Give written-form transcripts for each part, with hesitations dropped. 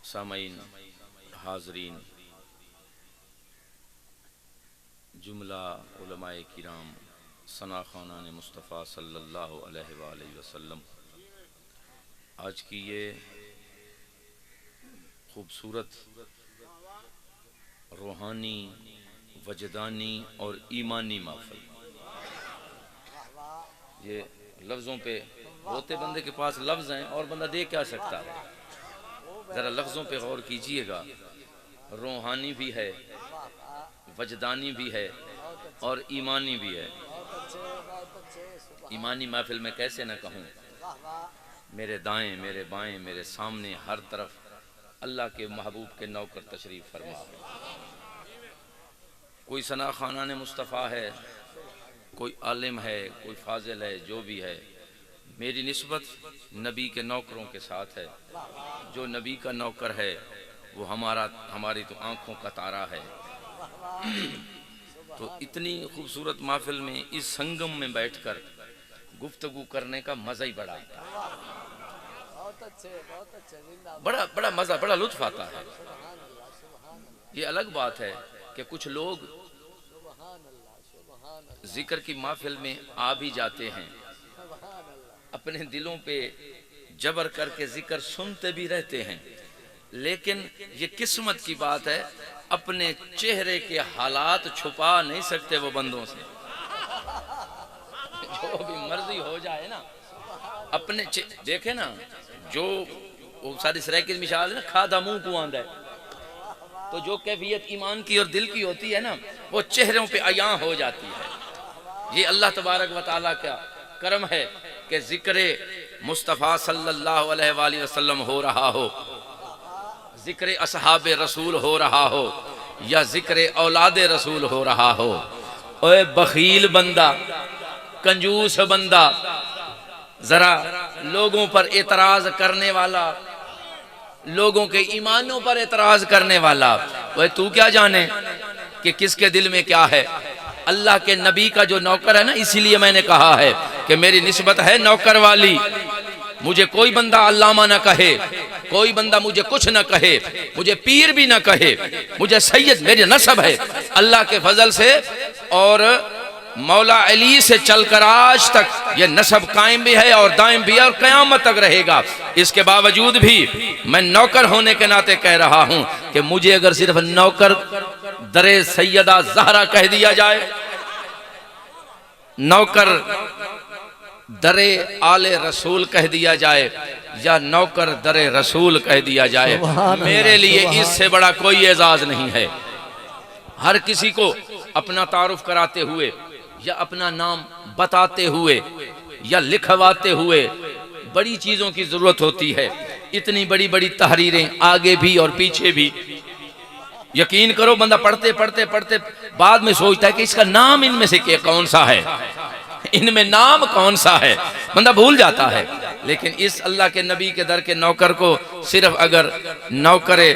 सामईन, हाज़रीन, जुमला उलमाए किराम, सना खानान मुस्तफ़ा सल्लल्लाहु अलैहि वसल्लम, आज की ये खूबसूरत रूहानी, वजदानी और ईमानी महफ़िल, ये लफ्ज़ों पे रोते बंदे के पास लफ्ज़ हैं और बंदा दे क्या सकता है। ज़रा लफ्ज़ों पे गौर कीजिएगा। रूहानी भी है, वजदानी भी है और ईमानी भी है। ईमानी महफिल में कैसे न कहूँ, मेरे दाएं, मेरे बाएं, मेरे सामने हर तरफ अल्लाह के महबूब के नौकर तशरीफ़ फरमा है। कोई सना खानान मुस्तफ़ा है, कोई आलिम है, कोई फाजिल है, जो भी है, मेरी निस्बत नबी के नौकरों के साथ है। जो नबी का नौकर है वो हमारी तो आँखों का तारा है। तो इतनी खूबसूरत महफिल में इस संगम में बैठकर गुफ्तगू करने का मज़ा ही बड़ा आता है। बड़ा बड़ा मज़ा, बड़ा लुत्फ़ आता है। ये अलग बात है कि कुछ लोग जिक्र की महफिल में आ भी जाते हैं, अपने दिलों पे जबर करके जिक्र सुनते भी रहते हैं, लेकिन ये किस्मत की बात है, अपने चेहरे के हालात छुपा नहीं सकते वो बंदों से। जो भी मर्जी हो जाए ना, अपने देखे ना, जो वो सारी सराय की मिसाल है ना, खादा मुंह को आंदा है, तो जो कैफियत ईमान की और दिल की होती है ना, वो चेहरों पे अयां हो जाती है। ये अल्लाह तबारक व तआला का करम है कि जिक्र मुस्तफ़ा सल्लल्लाहु अलैहि वसल्लम हो रहा हो, जिक्र असहाबे रसूल हो रहा हो, या जिक्र औलादे रसूल हो रहा हो। ओए बखील बंदा, कंजूस बंदा, जरा लोगों पर एतराज करने वाला, लोगों के ईमानों पर एतराज करने वाला, ओए तू क्या जाने कि किसके दिल में क्या है। अल्लाह के नबी का जो नौकर है ना, इसीलिए मैंने कहा है कि मेरी निस्बत है नौकर वाली। मुझे कोई बंदा अल्लामा न कहे, कोई बंदा मुझे कुछ न कहे, मुझे पीर भी न कहे, मुझे सैयद, मेरी नस्ब है अल्लाह के फजल से, और मौला अली से चलकर आज तक ये नस्ब कायम भी है और दायम भी है और क़यामत तक रहेगा। इसके बावजूद भी मैं नौकर होने के नाते कह रहा हूं कि मुझे अगर सिर्फ नौकर दरे सैयदा ज़हरा कह दिया जाए, नौकर दरे आले रसूल कह दिया जाए, या नौकर दरे रसूल कह दिया जाए, मेरे लिए इससे बड़ा कोई एजाज नहीं है। हर किसी को अपना तारुफ कराते हुए या अपना नाम बताते हुए या लिखवाते हुए बड़ी चीज़ों की ज़रूरत होती है। इतनी बड़ी बड़ी तहरीरें आगे भी और पीछे भी, यकीन करो बंदा पढ़ते पढ़ते पढ़ते बाद में सोचता है कि इसका नाम इनमें से कौन सा है, इनमें नाम कौन सा है, बंदा भूल जाता है। लेकिन इस अल्लाह के नबी के दर के नौकर को सिर्फ अगर नौकरे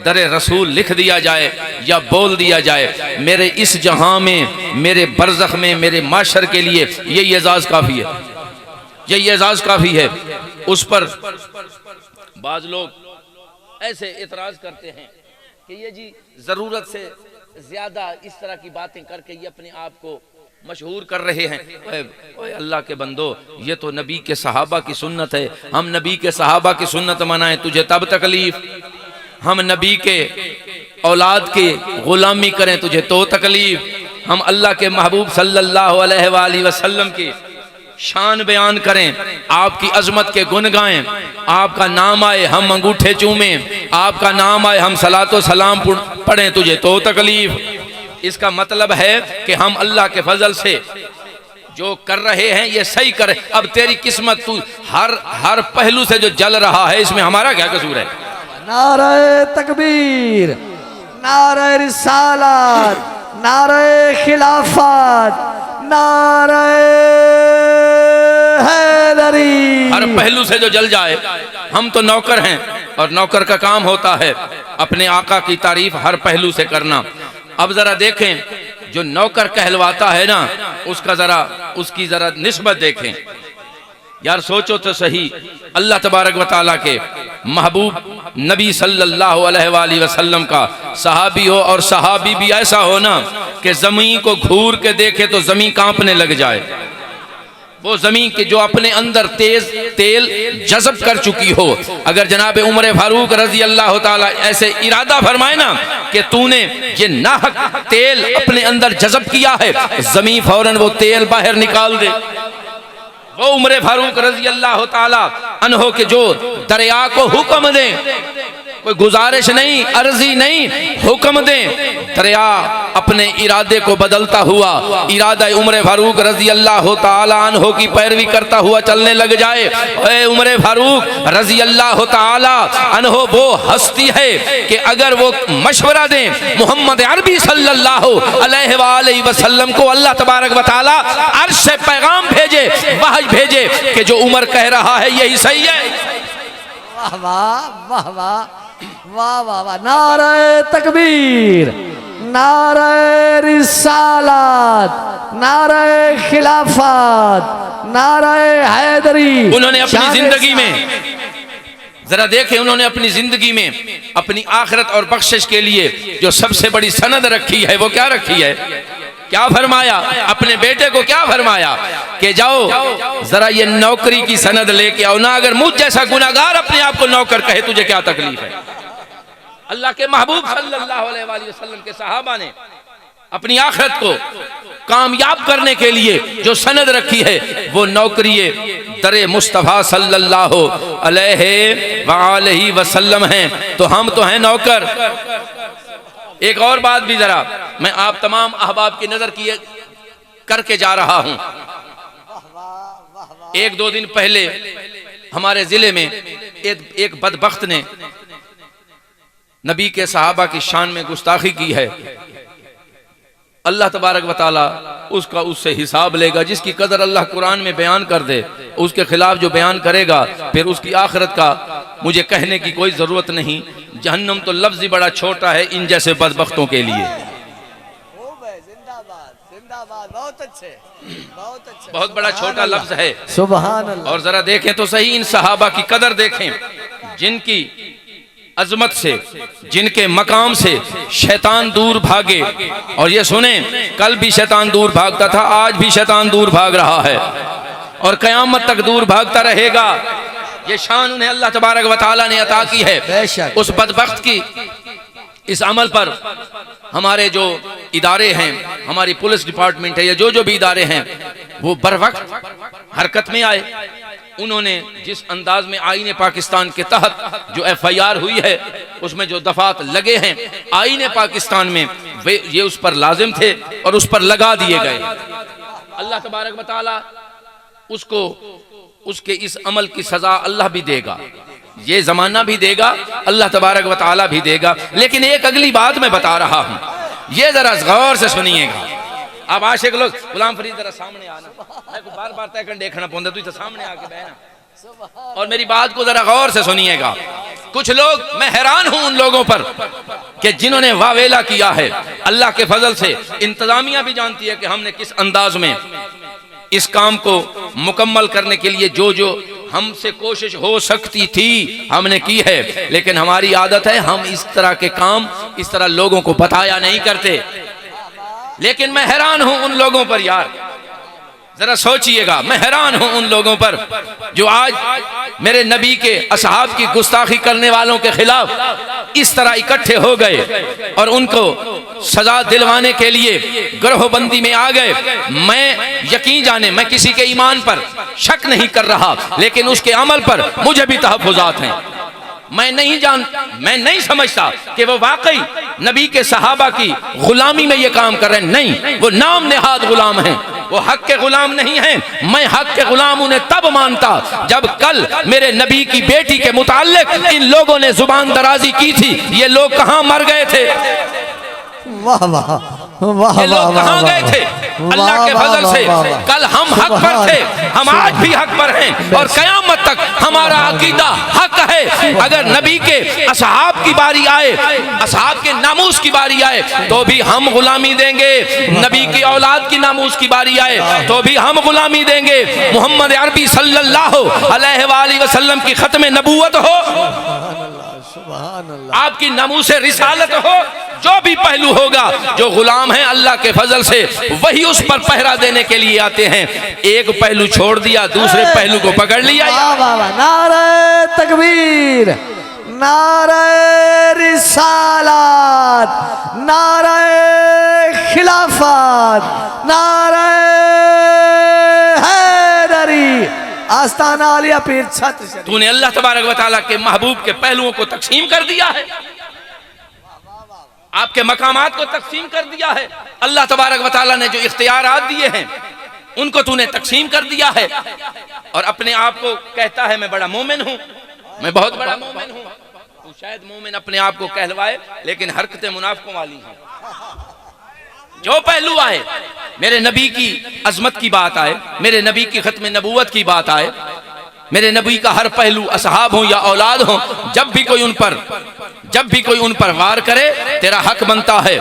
दरे रसूल लिख दिया जाए या बोल दिया जाए, मेरे इस जहां में, मेरे बरज़ख में, मेरे माशर के लिए ये एजाज़ काफ़ी है, ये एजाज़ काफ़ी है। उस पर बाज़ लोग ऐसे एतराज़ करते हैं कि ये जी ज़रूरत से ज़्यादा इस तरह की बातें करके ये अपने आप को मशहूर कर रहे हैं। ओए अल्लाह के बंदो, ये तो नबी के सहाबा की सुन्नत है। हम नबी के सहाबा की सुन्नत मनाएं तुझे तब तकलीफ, हम नबी के औलाद की गुलामी करें तुझे तो तकलीफ, हम अल्लाह के महबूब सल्लल्लाहु अलैहि वसल्लम की शान बयान करें, आपकी अजमत के गुन गाएं, आपका नाम आए हम अंगूठे चूमें, आपका नाम आए हम सलातो सलाम पढ़ें तुझे तो तकलीफ। इसका मतलब है कि हम अल्लाह के फजल से जो कर रहे हैं ये सही करें। अब तेरी किस्मत, तू हर पहलू से जो जल रहा है, इसमें हमारा क्या कसूर है। नारे तकबीर, नारे रिसालत, नारे खिलाफत, नारे हैदरी, हर पहलू से जो जल जाए। हम तो नौकर हैं और नौकर का काम होता है अपने आका की तारीफ हर पहलू से करना। अब जरा देखें जो नौकर कहलवाता है ना, उसकी जरा निस्बत देखें। यार सोचो तो सही, अल्लाह तबारक व तआला के महबूब नबी सल्लल्लाहु अलैहि वसल्लम का सहाबी हो, और सहाबी भी ऐसा हो ना कि ज़मीन को घूर के देखे तो ज़मीन कांपने लग जाए। वो ज़मीन के जो अपने अंदर तेल जज़ब कर चुकी हो, अगर जनाब उमर फारूक रजी अल्लाह ताला ऐसे इरादा फरमाए ना कि तूने ये नाहक तेल अपने अंदर जज़ब किया है, ज़मीन फौरन वो तेल बाहर निकाल दे। वो उमर फारूक रजी अल्लाह ताला अन्हो के जो दरिया को हुक्म दे, कोई गुजारिश नहीं, अर्जी नहीं, हुक्म दे, दरिया अपने इरादे को बदलता हुआ इरादा उमर फारूक रजी अल्लाह ताला अन्हो की पैरवी करता हुआ चलने लग जाए। ए उमर फारूक रजी अल्लाह ताला अन्हो वो हस्ती है कि अगर वो मशवरा दें मोहम्मद अरबी सल्लल्लाहु अलैहि वसल्लम को, अल्लाह तबारक व तआला अर्श से पैगाम भेजे, वहई भेजे कि जो उमर कह रहा है यही सही है। वाह वाह वाह वाह वाह वाह वाह, नारे तकबीर, नारे रिसालत, नारे खिलाफत, नारे हैदरी। उन्होंने अपनी जिंदगी में जरा देखें, उन्होंने अपनी जिंदगी में अपनी आखिरत और बख्शिश के लिए जो सबसे बड़ी सनद रखी है वो क्या रखी है? क्या फरमाया? अपने बेटे को क्या फरमाया कि जाओ जरा ये नौकरी की सनद लेके आओ ना। अगर मुझ जैसा गुनाहगार अपने आप को नौकर कहे तुझे क्या तकलीफ है? अल्लाह के महबूब सल्लल्लाहु अलैहि वसल्लम के सहाबा ने अपनी आखिरत को कामयाब करने के लिए जो सनद रखी है वो नौकरी दरे मुस्तफ़ा सल्लल्लाहु अलैहि वसल्लम है। तो हम तो हैं नौकर। एक और बात भी जरा मैं आप तमाम अहबाब की नजर किए करके जा रहा हूं। एक दो दिन पहले हमारे जिले में एक बदबख्त ने नबी के सहाबा की शान में गुस्ताखी की है। अल्लाह तबारक व तआला उसका उससे हिसाब लेगा। जिसकी कदर अल्लाह कुरान में बयान कर दे उसके खिलाफ जो बयान करेगा फिर उसकी आखिरत का मुझे कहने की कोई जरूरत नहीं। जहन्नम तो लफ्ज ही बड़ा छोटा है इन जैसे बदबख्तों के लिए। बहुत अच्छे, बहुत अच्छे, बहुत बड़ा छोटा लफ्ज है। सुभान अल्लाह। और जरा देखें तो सही इन सहाबा की कदर देखें, जिनकी अजमत से, जिनके मकाम से शैतान दूर भागे। और ये सुने, कल भी शैतान दूर भागता था, आज भी शैतान दूर भाग रहा है और कयामत तक दूर भागता रहेगा। ये शान उन्हें अल्लाह तबारक व तआला ने अता की है। उस बदबख्त की इस अमल पर हमारे जो इदारे हैं, हमारी पुलिस डिपार्टमेंट है या जो भी इदारे हैं, वो बर वक्त हरकत में आए। उन्होंने जिस अंदाज में आईने पाकिस्तान के तहत जो FIR हुई है उसमें जो दफात लगे हैं आईने पाकिस्तान में, वे ये उस पर लाजिम थे और उस पर लगा दिए गए। अल्लाह तबारक व तआला उसको उसके इस अमल की सजा अल्लाह भी देगा, ये जमाना भी देगा, अल्लाह तबारक व तआला भी देगा। लेकिन एक अगली बात मैं बता रहा हूं, ये जरा गौर से सुनिएगा। अब आशिक लोग, गुलाम फरीद जरा सामने आना, मैं को बार बार तय देखना पौंदा, तू सामने आके बहना और मेरी बात को जरा गौर से सुनिएगा। कुछ लोग, मैं हैरान हूं उन लोगों पर कि जिन्होंने वावेला किया है। अल्लाह के फजल से इंतजामिया भी जानती है कि हमने किस अंदाज में इस काम को मुकम्मल करने के लिए जो जो हमसे कोशिश हो सकती थी हमने की है। लेकिन हमारी आदत है हम इस तरह के काम इस तरह लोगों को बताया नहीं करते। लेकिन मैं हैरान हूं उन लोगों पर, यार जरा सोचिएगा, मैं हैरान हूं उन लोगों पर जो आज मेरे नबी के असहाब की गुस्ताखी करने वालों के खिलाफ इस तरह इकट्ठे हो गए और उनको सजा दिलवाने के लिए गिरोहबंदी में आ गए। मैं यकीन जाने, मैं किसी के ईमान पर शक नहीं कर रहा, लेकिन उसके अमल पर मुझे भी तहफ़्फ़ुज़ात हैं। मैं नहीं समझता कि वो वाकई नबी के सहाबा की गुलामी में ये काम कर रहे हैं। नहीं, वो नाम नेहाद गुलाम हैं, वो हक के गुलाम नहीं हैं। मैं हक के गुलाम उन्हें तब मानता जब कल मेरे नबी की बेटी के मुताल्लिक इन लोगों ने जुबान दराजी की थी। ये लोग कहां मर गए थे? वाह वाह वाह ये लोग कहाँ गए थे? अल्लाह के फजल से कल हम हक पर थे, हम आज भी हक पर हैं और कयामत तक हमारा अकीदा हक है। अगर नबी के असहाब की बारी आए, असहाब के नामूस की बारी आए तो भी हम गुलामी देंगे। नबी की औलाद की नामूस की बारी आए तो भी हम गुलामी देंगे। मोहम्मद अरबी सल्लल्लाहु अलैहि वसल्लम की खत्म नबूवत हो, सुभान अल्लाह, आपकी नामूस रिसालत हो, जो भी पहलू होगा, जो गुलाम है अल्लाह के फजल से वही उस पर पहरा देने के लिए आते हैं। एक पहलू छोड़ दिया, दूसरे पहलू को पकड़ लिया। वाह वाह वाह, नारे तकबीर, नारे रिसालत, नारे खिलाफत, नारे हैदरी, आस्ताना आलिया पीर छत्र शरीफ। तूने अल्लाह तबारक व तआला के महबूब के पहलुओं को तकसीम कर दिया है, आपके मकामात को तकसीम कर दिया है। अल्लाह तबारक व तआला ने जो इख्तियारात दिए हैं उनको तूने तकसीम कर दिया है और अपने आप को कहता है मैं बड़ा मोमिन हूं, मैं बहुत बड़ा मोमिन हूं। तू शायद मोमिन अपने आप को कहलवाए लेकिन हरकतें मुनाफिकों वाली हैं। जो पहलू आए, मेरे नबी की अजमत की बात आए, मेरे नबी की खत्म नबूवत की बात आए, मेरे नबी का हर पहलू असहाब हो या औलाद हो, जब भी कोई उन पर वार करे तेरा हक बनता है।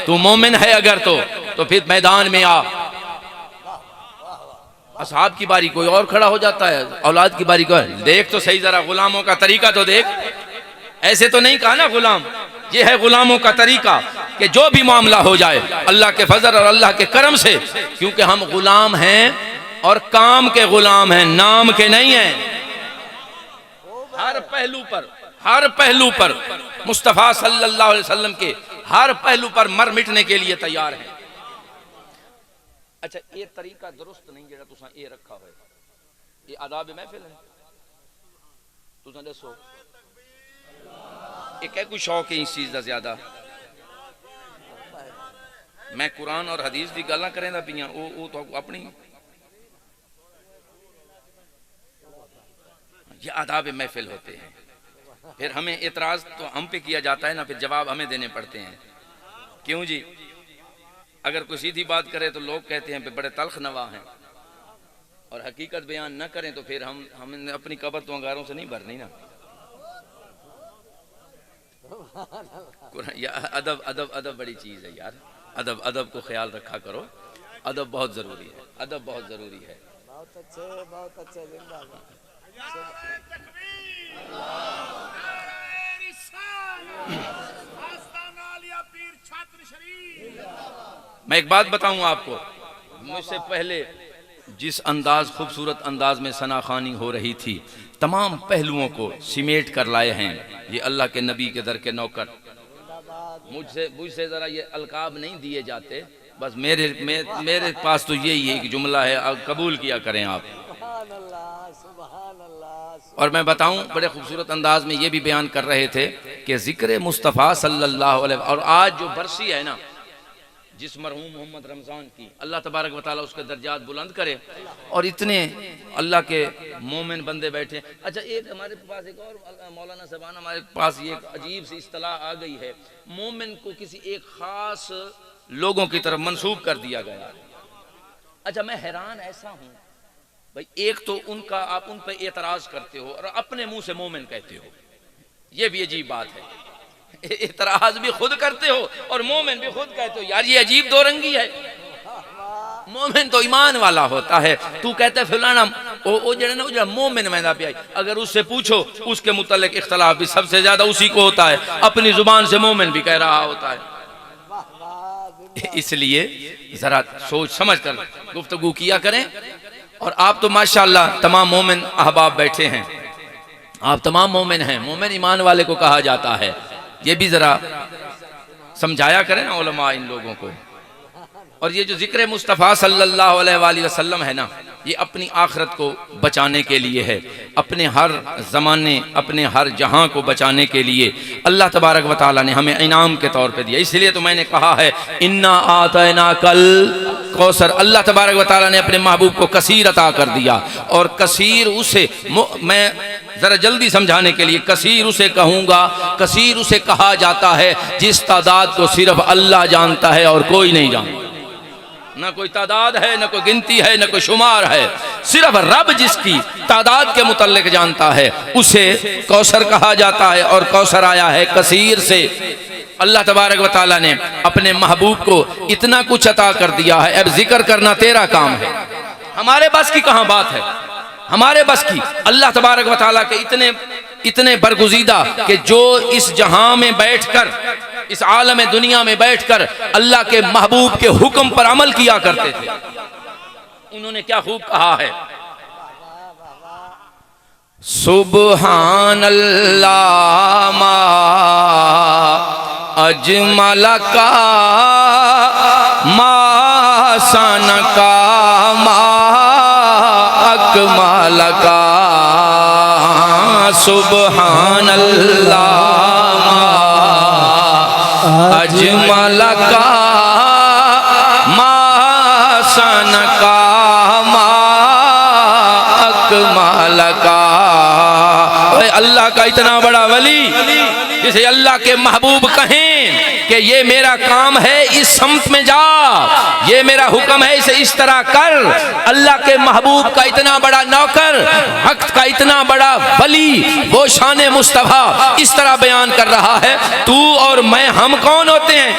तू मोमिन है अगर तो फिर मैदान में आ। असहाब की बारी कोई और खड़ा हो जाता है, औलाद की बारी कोई। देख तो सही जरा गुलामों का तरीका तो देख, ऐसे तो नहीं कहा ना गुलाम। ये है गुलामों का तरीका कि जो भी मामला हो जाए अल्लाह के फजल और अल्लाह के करम से, क्योंकि हम गुलाम हैं और काम के गुलाम हैं, नाम के नहीं हैं। हर पहलू पर मुस्तफ़ा सल्लल्लाहु अलैहि वसल्लम के हर पहलू पर मर मिटने के लिए तैयार है। अच्छा, ये तरीका दुरुस्त नहीं जेड़ा तुसा ये रखा है, ये आदाब महफिल है। तुसा दसो ये क्या कोई शौक है इस चीज का ज्यादा? मैं कुरान और हदीस की गल्लां करें दा पियां, वो तो अपनी ये आदाब महफिल होते हैं। फिर हमें एतराज तो हम पे किया जाता है ना, फिर जवाब हमें देने पड़ते हैं। क्यों जी? अगर कोई सीधी बात करे तो लोग कहते हैं बड़े तल्ख नवा हैं, और हकीकत बयान न करें तो फिर हम अपनी कब्र तो अंगारों से नहीं भरनी ना। अदब अदब अदब बड़ी चीज है यार। अदब को ख्याल रखा करो, अदब बहुत जरूरी है, अदब बहुत जरूरी है। बहुत अच्छे जिंदाबाद। मैं एक बात बताऊं आपको, मुझसे पहले जिस अंदाज खूबसूरत अंदाज में सनाखानी हो रही थी, तमाम पहलुओं को सिमेट कर लाए हैं ये अल्लाह के नबी के दर के नौकर। मुझसे जरा ये अलकाब नहीं दिए जाते, बस मेरे पास तो यही एक जुमला है, कबूल किया करें आप। और मैं बताऊं, बड़े खूबसूरत अंदाज में ये भी बयान कर रहे थे कि जिक्र मुस्तफ़ा सल्लल्लाहु अलैहि, और आज जो बरसी है ना जिस मरहूम मोहम्मद रमज़ान की, अल्लाह तबारक व तआला उसके दर्जात बुलंद करे। और इतने अल्लाह के मोमिन बंदे बैठे। अच्छा, एक हमारे पास एक और मौलाना साहबान हमारे पास ये एक अजीब सी इस्तिलाह आ गई है, मोमिन को किसी एक खास लोगों की तरफ मंसूब कर दिया गया। अच्छा, मैं हैरान ऐसा हूँ भाई, एक तो उनका आप उन पर एतराज करते हो और अपने मुंह से मोमिन कहते हो, ये भी अजीब बात है। एतराज भी खुद करते हो और मोमिन भी खुद कहते हो, यार ये अजीब दो रंगी है। मोमिन तो ईमान वाला होता है, तू कहता है फलाना वो जो मोमिन मैदा पे आई, अगर उससे पूछो उसके मुतल्लिक इख्तलाफ भी सबसे ज्यादा उसी को होता है, अपनी जुबान से मोमिन भी कह रहा होता है। इसलिए जरा सोच समझ कर गुफ्तगू किया करें। और आप तो माशाअल्लाह तमाम मोमिन अहबाब बैठे हैं, आप तमाम मोमिन हैं, मोमिन ईमान वाले को कहा जाता है। ये भी जरा समझाया करें ना उलमा इन लोगों को। और ये जो जिक्र मुस्तफ़ा सल्लल्लाहु अलैहि वसल्लम है ना, ये अपनी आखिरत को बचाने के लिए है, अपने हर ज़माने अपने हर जहां को बचाने के लिए अल्लाह तबारक व तआला ने हमें इनाम के तौर पे दिया। इसलिए तो मैंने कहा है इन्ना आतैना कल कौसर, अल्लाह तबारक व तआला ने अपने महबूब को कसीर अता कर दिया। और कसीर उसे मैं जरा जल्दी समझाने के लिए, कसीर उसे कहूँगा, कसीर उसे कहा जाता है जिस तादाद को सिर्फ अल्लाह जानता है और कोई नहीं जानता। न कोई तादाद है, न कोई गिनती है, न कोई शुमार है, सिर्फ रब जिसकी तादाद के मुतल्लिक जानता है उसे कौसर कहा जाता है। और कौसर आया है कसीर से। अल्लाह तबारक व तआला ने अपने महबूब को इतना कुछ अता कर दिया है, अब जिक्र करना तेरा काम है, हमारे बस की कहाँ बात है, हमारे बस की। अल्लाह तबारक व तआला के इतने बरगुज़ीदा कि जो इस जहां में बैठकर, इस आलम दुनिया में बैठकर अल्लाह के महबूब के हुक्म पर अमल किया करते थे। उन्होंने क्या खूब कहा है, सुबहान अल्लाह मा अजमल का मा सन का मा अकमल का, सुबहान अल्लाह मा अजमल का मा सन का मा अकमल का। अल्लाह का इतना बड़ा वली जिसे अल्लाह के महबूब कहें कि ये मेरा काम है, इस सम्त में जा, ये मेरा हुक्म है, इसे इस तरह कर। अल्लाह के महबूब का इतना बड़ा नौकर, वक्त का इतना बड़ा वली, वो शान मुस्तफा इस तरह बयान कर रहा है, तू और मैं हम कौन होते हैं।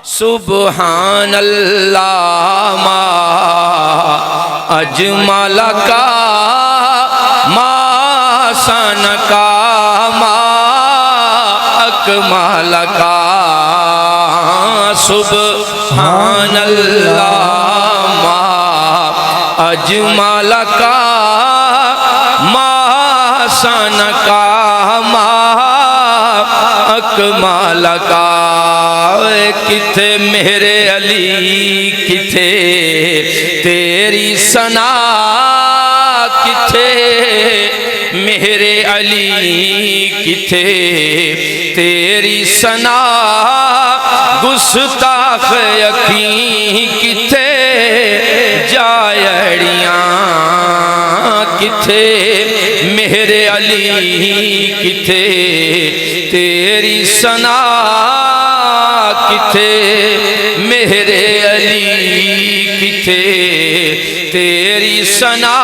सुबहान अल्लाह मा अजमल का मा सन का मा अकमल का, सुबहान अल्लाह मा अजमल का मा सन का मा अकमल का। किथे मेरे अली किथे तेरी सना, किथे मेरे अली किथे तेरी सना, गुस्ताख यकीं किथे जायड़ियाँ, किथे मेरे अली किथे तेरी सना, किथे मेरे अली किथे तेरी सना,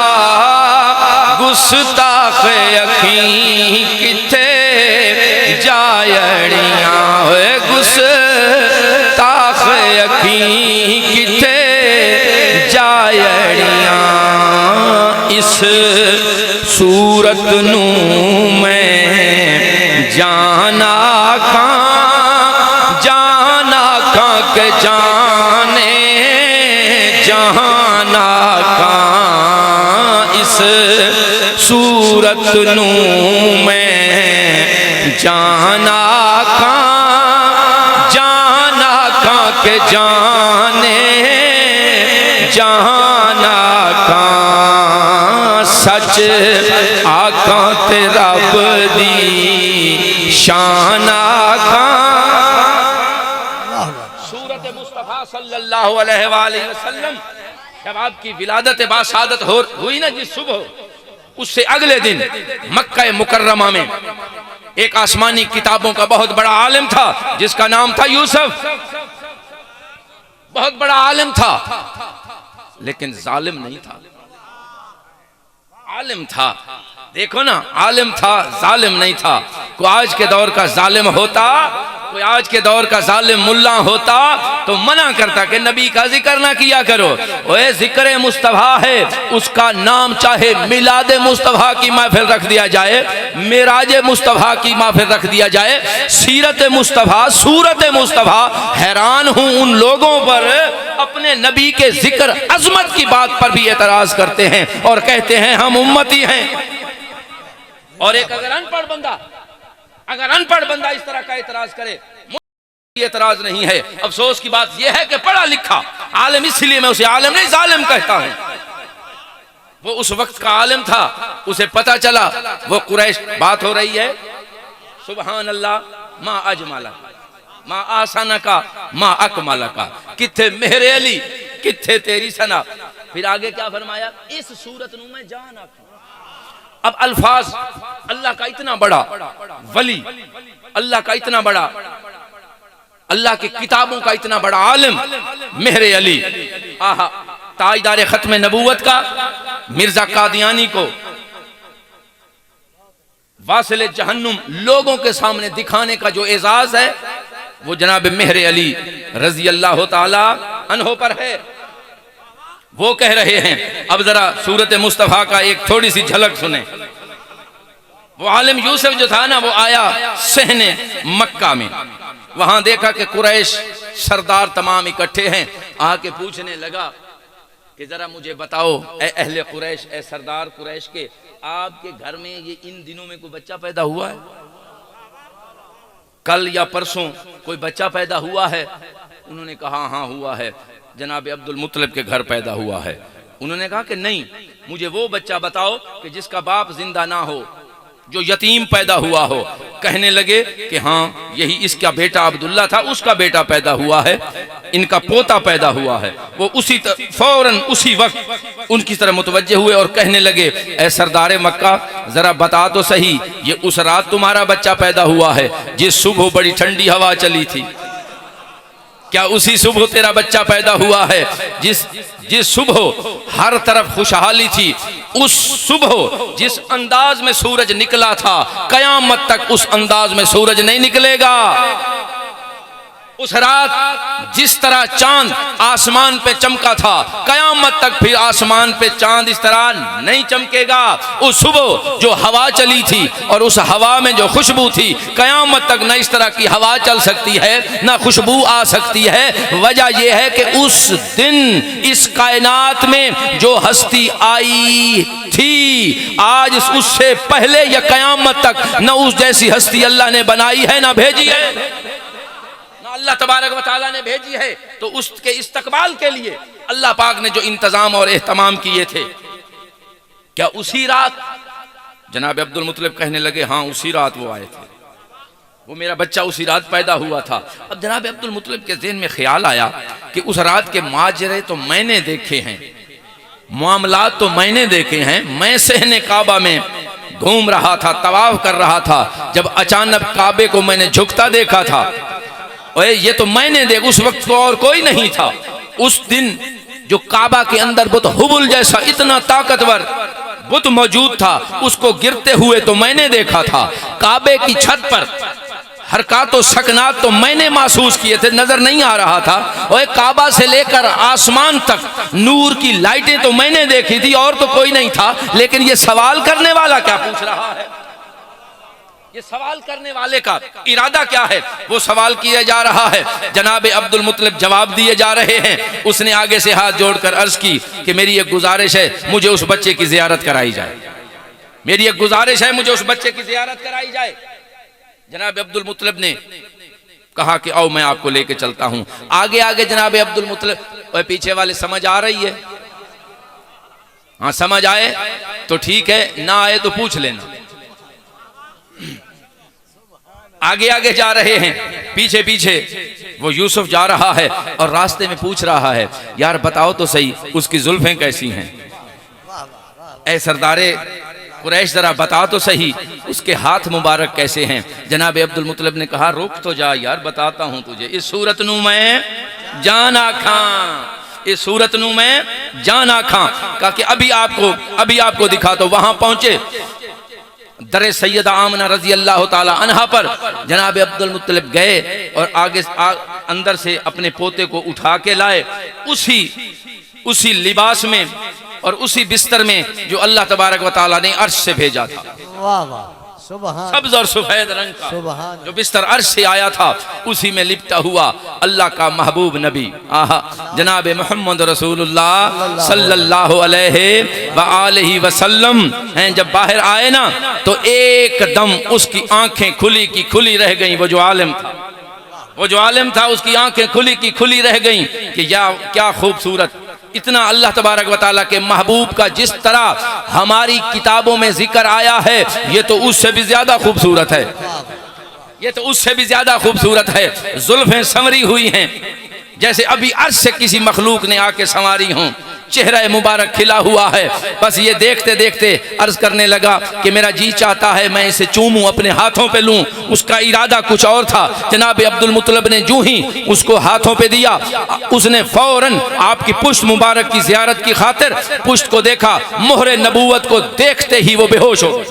गुस्ताख यकीं किथे जायड़ियाँ, गुस्ताख यकीं किथे जायड़ियाँ। इस सूरत नू मैं जाना के जाने जहाना का, इस सूरत नू मैं जाना के जाने जहाना का, सच आका ते रब दी शाना का। सल्लल्लाहु अलैहि वसल्लम जब आपकी विलादत बासादत हुई ना जिस सुबह, उससे अगले दिन मक्का मुकर्रमा में एक आसमानी किताबों का बहुत बड़ा आलिम था जिसका नाम था यूसुफ। बहुत बड़ा आलिम था लेकिन जालिम नहीं था, आलिम था। देखो ना, आलिम था जालिम नहीं था। कोई आज के दौर का जालिम होता, कोई आज के दौर का जालिम मुल्ला होता तो मना करता कि नबी का जिक्र ना किया करो। ओए जिक्र मुस्तफा है, उसका नाम चाहे मिलाद मुस्तफा की महफिल रख दिया जाए, मिराज मुस्तफा की महफिल रख दिया जाए, सीरत मुस्तफा, सूरत मुस्तफा। हैरान हूं उन लोगों पर अपने नबी के जिक्र अजमत की बात पर भी एतराज करते हैं और कहते हैं हम उम्मती हैं। और एक अगर अनपढ़ बंदा इस तरह का एतराज करे, एतराज नहीं है। अफसोस की बात यह है कि पढ़ा लिखा आलिम, इसलिए मैं उसे आलिम नहीं जालिम कहता हूं। वो उस वक्त का आलिम था, उसे पता चला वो कुरैश बात हो रही है, सुबहान अल्लाह मा अजमला मा आसाना का मा अकमला का, किथे मेरे अली किथे तेरी सना। फिर आगे क्या फरमाया, इस सूरत नू मैं जान आखा। अब अल्फाज, अल्लाह का इतना बड़ा वली, अल्लाह का इतना बड़ा, अल्लाह की किताबों का इतना बड़ा आलिम मेहरे अली, आहा, ताजदार खत्म नबूवत का मिर्जा कादियानी को वासिल जहन्नुम लोगों के सामने दिखाने का जो एजाज है वो जनाब मेहरे अली रजी अल्लाह ताला अन्हो पर है। वो कह रहे हैं, अब जरा सूरत मुस्तफा का एक थोड़ी सी झलक सुने। वो आलिम यूसुफ जो था ना, वो आया सहने मक्का में, वहां देखा कि कुरैश सरदार तमाम इकट्ठे हैं, आके पूछने लगा कि जरा मुझे बताओ ए अहले कुरैश, ए सरदार कुरैश के, आपके घर में ये इन दिनों में कोई बच्चा पैदा हुआ है? कल या परसों कोई बच्चा पैदा हुआ है? उन्होंने कहा हाँ हुआ है, जनाब अब्दुल मुत्तलिब के घर पैदा हुआ है। उन्होंने कहा कि नहीं, मुझे वो बच्चा बताओ कि जिसका बाप जिंदा ना हो, जो यतीम पैदा हुआ हो। कहने लगे कि हाँ यही इसका बेटा अब्दुल्ला था, उसका बेटा पैदा हुआ है, इनका पोता पैदा हुआ है। वो फौरन उसी वक्त उनकी तरफ मुतवज्जे हुए और कहने लगे, ऐ सरदार मक्का जरा बता तो सही, ये उस रात तुम्हारा बच्चा पैदा हुआ है जिस सुबह बड़ी ठंडी हवा चली थी? क्या उसी सुबह तेरा बच्चा पैदा हुआ है जिस सुबह हर तरफ खुशहाली थी? उस सुबह जिस अंदाज में सूरज निकला था, कयामत तक उस अंदाज में सूरज नहीं निकलेगा। उस रात जिस तरह चांद आसमान पे चमका था, कयामत तक फिर आसमान पे चांद इस तरह नहीं चमकेगा। उस सुबह जो हवा चली थी और उस हवा में जो खुशबू थी, कयामत तक न इस तरह की हवा चल सकती है, न खुशबू आ सकती है। वजह यह है कि उस दिन इस कायनात में जो हस्ती आई थी, आज उससे पहले या कयामत तक न उस जैसी हस्ती अल्लाह ने बनाई है, न भेजी है, अल्लाह तबारक व तआला ने भेजी है। तो उसके इस्तकबाल के लिए अल्लाह पाक ने जो इंतजाम और एहतमाम किए थे, क्या उसी रात? जनाब अब्दुल मुत्तलिब कहने लगे हाँ उसी रात वो आए थे, वो मेरा बच्चा उसी रात पैदा हुआ था। अब जनाब अब्दुल मुत्तलिब के ज़हन में ख्याल आया कि उस रात के माजरे तो मैंने देखे हैं, मामलात तो मैंने देखे हैं, मैं सहने काबा में घूम रहा था, तवाफ कर रहा था, जब अचानक काबे को मैंने झुकता देखा था। और ये तो मैंने देखा, उस वक्त तो और कोई नहीं था। उस दिन जो काबा के अंदर बुत हुबुल जैसा इतना ताकतवर बुत मौजूद था, उसको गिरते हुए तो मैंने देखा था। काबे की छत पर हरकत सकनात तो मैंने महसूस किए थे, नजर नहीं आ रहा था। और काबा से लेकर आसमान तक नूर की लाइटें तो मैंने देखी थी, और तो कोई नहीं था। लेकिन ये सवाल करने वाला क्या पूछ रहा है? ये सवाल करने वाले का इरादा क्या है? वो सवाल किया जा रहा है। जनाब अब्दुल मुत्तलिब जवाब दिए जा रहे हैं। उसने आगे से हाथ जोड़कर अर्ज की कि मेरी एक गुजारिश है, मुझे उस बच्चे की जियारत कराई जाए। मेरी एक गुजारिश है, मुझे उस बच्चे की जियारत कराई जाए। जनाब अब्दुल मुत्तलिब ने कहा कि आओ मैं आपको लेके चलता हूं। आगे आगे जनाब अब्दुल मुत्तलिब, और पीछे वाले समझ आ रही है? हाँ समझ आए तो ठीक है, ना आए तो पूछ लेना। आगे आगे जा रहे हैं, पीछे पीछे वो यूसुफ जा रहा है और रास्ते में पूछ रहा है, यार बताओ तो सही उसकी जुल्फें कैसी हैं? ऐ सरदारे कुरैश जरा बता तो सही उसके हाथ मुबारक कैसे हैं? जनाब अब्दुल मुत्तलिब ने कहा रुक तो जा यार, बताता हूं तुझे। इस सूरत नू मैं जाना खां, इस सूरत नू मैं जाना खां कहा कि अभी आपको दिखा। तो वहां पहुंचे, दरे सैयदा आमना रजी अल्लाह ताला अन्हा पर जनाब अब्दुल मुत्तलिब गए और आगे अंदर से अपने पोते को उठा के लाए, उसी लिबास में और उसी बिस्तर में जो अल्लाह तबारक व तआला ने अर्श से भेजा था। वाह वाह, सुभान, सब्ज और सफेद रंग का सुभान, जो बिस्तर अर्श से आया था, उसी में लिपटा हुआ अल्लाह का महबूब नबी आहा जनाब मोहम्मद रसूलुल्लाह सल्लल्लाहु अलैहि व आलिहि वसल्लम हैं। जब बाहर आए ना तो एकदम उसकी आंखें खुली की खुली रह गईं। वो जो आलिम था उसकी आंखें खुली की खुली रह गईं कि या क्या खूबसूरत, इतना अल्लाह तबारक व तआला के महबूब का जिस तरह हमारी किताबों में जिक्र आया है, ये तो उससे भी ज्यादा खूबसूरत है, ये तो उससे भी ज्यादा खूबसूरत है। जुल्फें संवरी हुई हैं, जैसे अभी अर्श से किसी मखलूक ने आके संवारी हों, चेहरा मुबारक खिला हुआ है। बस ये देखते देखते अर्ज करने लगा कि मेरा जी चाहता है मैं इसे चूमूं, अपने हाथों पे लूं। उसका इरादा कुछ और था। जनाब अब्दुल मुत्तलिब ने जूं ही उसको हाथों पे दिया, उसने फौरन आपकी पुश्त मुबारक की ज़ियारत की खातिर पुश्त को देखा, मोहरे नबूवत को देखते ही वो बेहोश हो गया।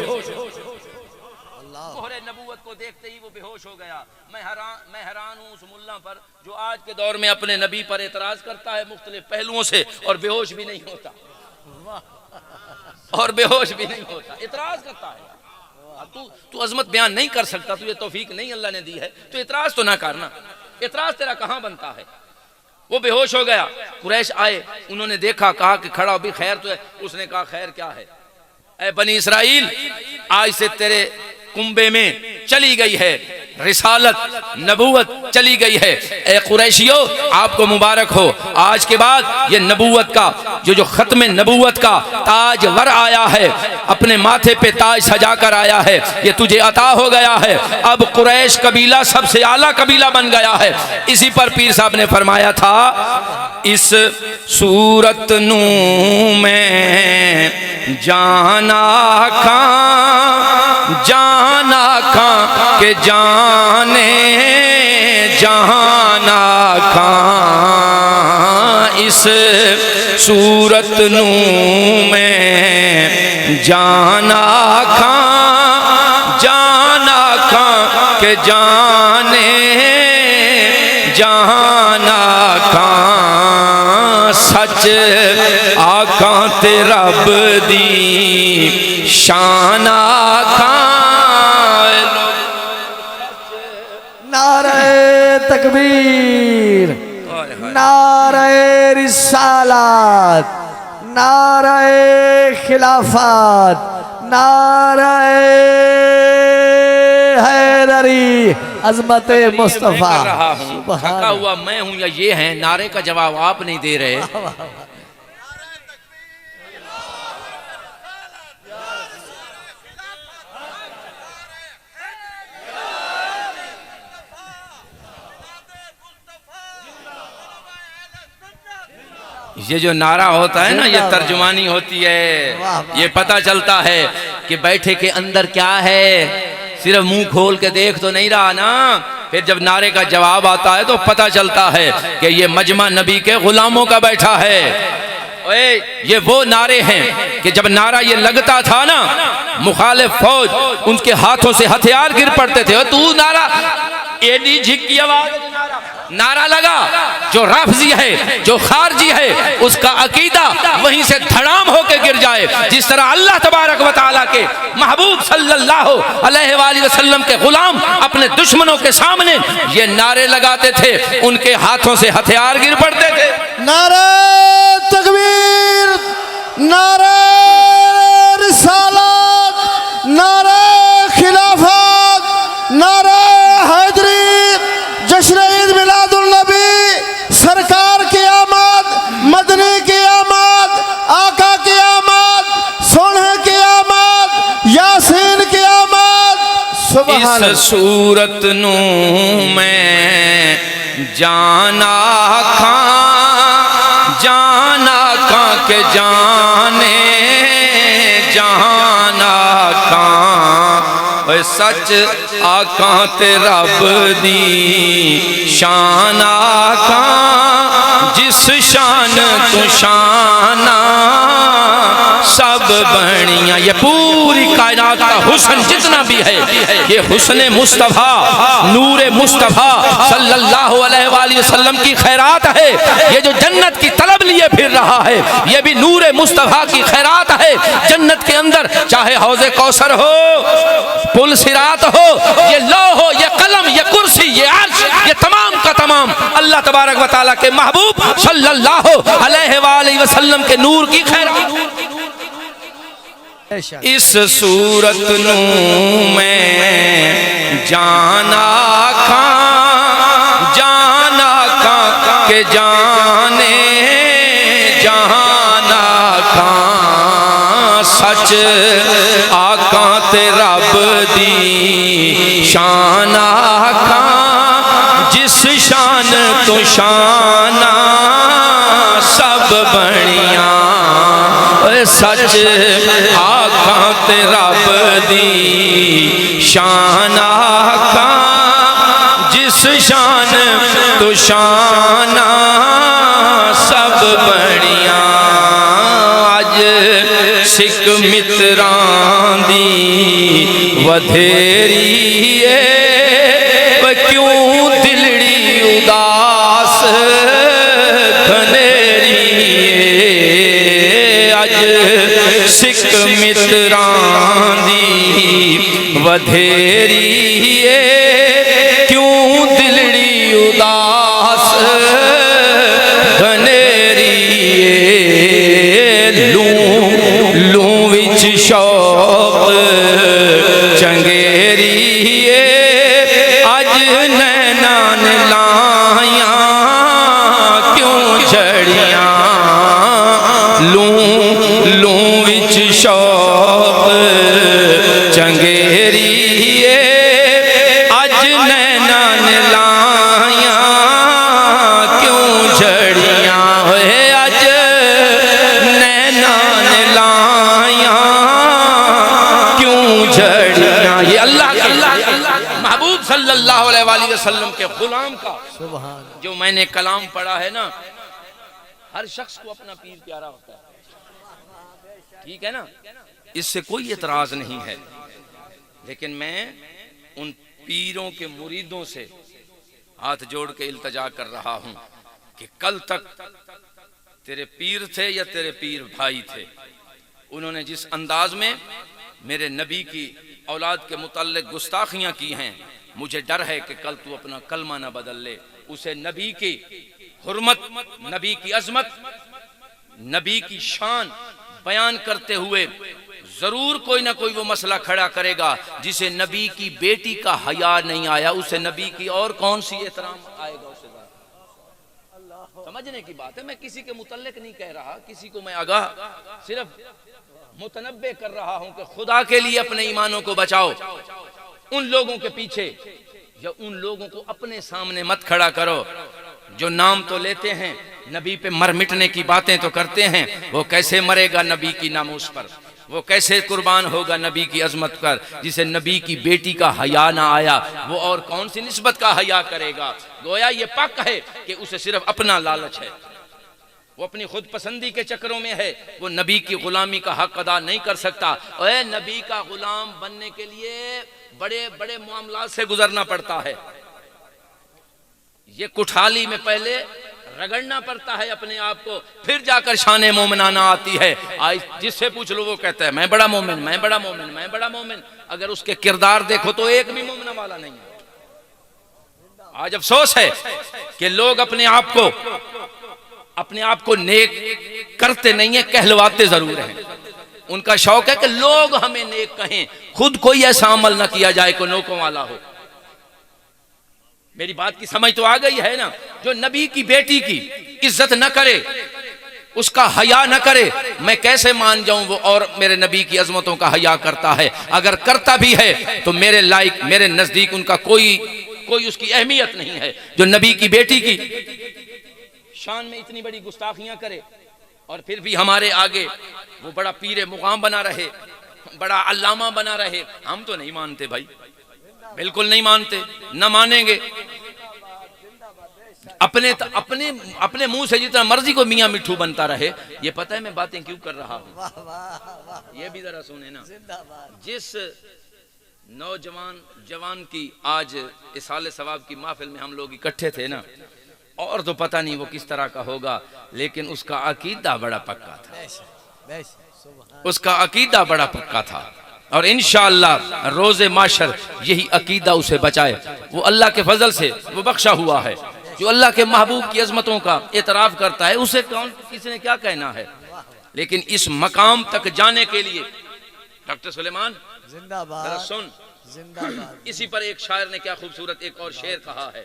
मोहरे नबूवत को देखते ही वो बेहोश हो गया। मैं हैरान हूँ उस मुल्ला पर जो आज के दौर में अपने नबी पर एतराज करता है मुख्तलिफ पहलुओं से और बेहोश भी नहीं होता, और बेहोश भी नहीं होता, एतराज करता है। तू अजमत बयान नहीं कर सकता, तुझे तौफीक नहीं अल्लाह ने दी है तो एतराज तो ना करना। एतराज तेरा कहाँ बनता है। वो बेहोश हो गया। कुरैश आए, उन्होंने देखा, कहा कि खड़ा भी खैर तो है। उसने कहा खैर क्या है, ऐ बनी इसराइल, आज से तेरे कुंबे में चली गई है रिसालत, नबूवत चली गई है। ए कुरैशियो, आपको मुबारक हो, आज के बाद ये नबूवत का जो खत्म नबूवत का ताज वर आया है, अपने माथे पे ताज सजा कर आया है, ये तुझे अता हो गया है। अब कुरैश कबीला सबसे आला कबीला बन गया है। इसी पर पीर साहब ने फरमाया था, इस सूरत नू में जाना खां के जाने जहाना खां, इस सूरत नू में जाना खां के जाने जहाना खां, सच आका ते रब दी शाना खां। नारे तकबीर, नारे रिसालत, नारे खिलाफत, नारे हैदरी, अज़मत मुस्तफ़ा। थका हुआ मैं हूं या ये है, नारे का जवाब आप नहीं दे रहे। ये जो नारा होता है ना, ये तर्जुमानी होती है। ये पता चलता है कि बैठे के अंदर क्या है, सिर्फ मुंह खोल के देख तो नहीं रहा ना। फिर जब नारे का जवाब आता है तो पता चलता है कि ये मजमा नबी के गुलामों का बैठा है। ओए, ये वो नारे हैं कि जब नारा ये लगता था ना, मुखालिफ फौज उनके हाथों से हथियार गिर पड़ते थे। तू नारा एडी झिक की आवाज नारा लगा, जो राफजी है, जो खारजी है, उसका अकीदा वहीं से धड़ाम होके गिर जाए। जिस तरह अल्लाह तबारक व तआला के महबूब सल्लल्लाहु अलैहि वसल्लम के गुलाम अपने दुश्मनों के सामने ये नारे लगाते थे, उनके हाथों से हथियार गिर पड़ते थे। नारे तकबीर, नारे रिसालत, नारे खिलाफत, नारे हैदरी, जश्न ईद मिलादुल नबी, सरकार की आमद, मदनी की आमद, आका की आमद, सोने की आमद, यासीन की आमद। सुभान इस सूरत नू मैं जाना खां के जाने जहाना खां, सच आका ते रब दी शाना खां, जिस शान तू शाना सब बनिया। ये पूरी कायनात का हुस्न जितना भी है, ये हुस्न मुस्तफ़ा, नूरे मुस्तफ़ा सल्लल्लाहु अलैहि वसल्लम की खैरात है। ये जो जन्नत की तलब लिए फिर रहा है, ये भी नूरे मुस्तफ़ा की खैरात है। जन्नत के अंदर चाहे हौज़े कौसर हो, पुल सिरात हो, ये लौह हो, ये कलम, ये कुर्सी, ये अर्श, ये तमाम का तमाम अल्लाह तबारक व तआला के महबूब सल्लल्लाहु अलैहि वसल्लम के नूर की खैरात। इस सूरत नू में जाना खां के जाने जहाना खां, सच आका ते रब दी शाना खां, जिस शान तो शाना सब बनिया सच आखा ते रब दी शान आखा जिस शान तो शाना सब बनिया अज सिख मित्रां दी वधेरी क्यों दिलड़ी उदास खनेरी अज सिख मित्रां दी वधेरी क्यों दिलड़ी उदास खनेरी लू विच शौक चंगेरी शौक चंगेरी अज नैना ने लाया क्यों झड़िया होए अज नैना ने लाया क्यों झड़िया। ये अल्लाह महबूब सल्लल्लाहु अलैहि वसल्लम के गुलाम का जो मैंने कलाम पढ़ा है ना, हर शख्स को अपना पीर प्यारा होता है, ठीक है ना, इससे कोई एतराज नहीं है। लेकिन मैं उन पीरों के मुरीदों से हाथ जोड़ के इल्तजा कर रहा हूं कि कल तक तेरे पीर थे या तेरे पीर भाई थे, उन्होंने जिस अंदाज में मेरे नबी की औलाद के मुतल्लिक गुस्ताखियां की हैं, मुझे डर है कि कल तू अपना कलमा न बदल ले। उसे नबी की हुर्मत, नबी की अजमत, नबी की शान बयान करते हुए जरूर कोई ना कोई वो मसला खड़ा करेगा जिसे नबी की बेटी का हया नहीं आया, उसे नबी की और कौन सी एहतराम आएगा उसे। समझने की बात है, मैं किसी के मुतल्लिक नहीं कह रहा, किसी को मैं आगाह सिर्फ मुतनब्बे कर रहा हूं कि खुदा के लिए अपने ईमानों को बचाओ। उन लोगों के पीछे या उन लोगों को अपने सामने मत खड़ा करो जो नाम तो लेते हैं, नबी पे मर मिटने की बातें तो करते हैं। वो कैसे मरेगा नबी की नामूस पर, वो कैसे कुर्बान होगा नबी की अजमत पर, जिसे नबी की बेटी का हया ना आया, वो और कौन सी निस्बत का हया करेगा। गोया ये पक्का है कि उसे सिर्फ अपना लालच है, वो अपनी खुद पसंदी के चक्रों में है, वो नबी की गुलामी का हक अदा नहीं कर सकता। और नबी का गुलाम बनने के लिए बड़े बड़े मामलात से गुजरना पड़ता है। ये कुठाली में पहले रगड़ना पड़ता है अपने आप को, फिर जाकर शान मोमिनाना आती है। आज जिससे पूछ लो वो कहता है मैं बड़ा मोमिन, मैं बड़ा मोमिन, मैं बड़ा मोमिन। अगर उसके किरदार देखो तो एक भी मोमिना वाला नहीं है। आज अफसोस है कि लोग अपने आप को नेक करते नहीं है, कहलवाते जरूर हैं। उनका शौक है कि लोग हमें नेक कहें, खुद कोई ऐसा अमल ना किया जाए को लोगों वाला हो। मेरी बात की समझ तो आ गई है ना। जो नबी की बेटी की इज्जत न करे, उसका हया न करे, मैं कैसे मान जाऊं वो और मेरे नबी की अजमतों का हया करता है। अगर करता भी है तो मेरे लायक, मेरे नजदीक उनका कोई उसकी अहमियत नहीं है। जो नबी की बेटी की शान में इतनी बड़ी गुस्ताखियां करे और फिर भी हमारे आगे वो बड़ा पीरे मुकाम बना रहे, बड़ा अल्लामा बना रहे, हम तो नहीं मानते भाई, बिल्कुल नहीं मानते, न मानेंगे। अपने मुंह से जितना मर्जी को मियां मिठू बनता रहे। ये पता है मैं बातें क्यों कर रहा हूं, ये भी जरा सुने ना। जिस जवान की आज इसाले सवाब की महफिल में हम लोग इकट्ठे थे ना, और तो पता नहीं वो किस तरह का होगा, लेकिन उसका अकीदा बड़ा पक्का था, उसका अकीदा बड़ा पक्का था। और इंशाअल्लाह रोज़े माशर यही अकीदा उसे बचाए। वो अल्लाह के फजल से वो बख्शा हुआ है। जो अल्लाह के महबूब की अजमतों का एतराफ़ करता है, उसे कौन किसने क्या कहना है। लेकिन इस मकाम तक जाने के लिए डॉक्टर सुलेमान जिंदाबाद, सुन जिंदाबाद। इसी पर एक शायर ने क्या खूबसूरत एक और शेर कहा है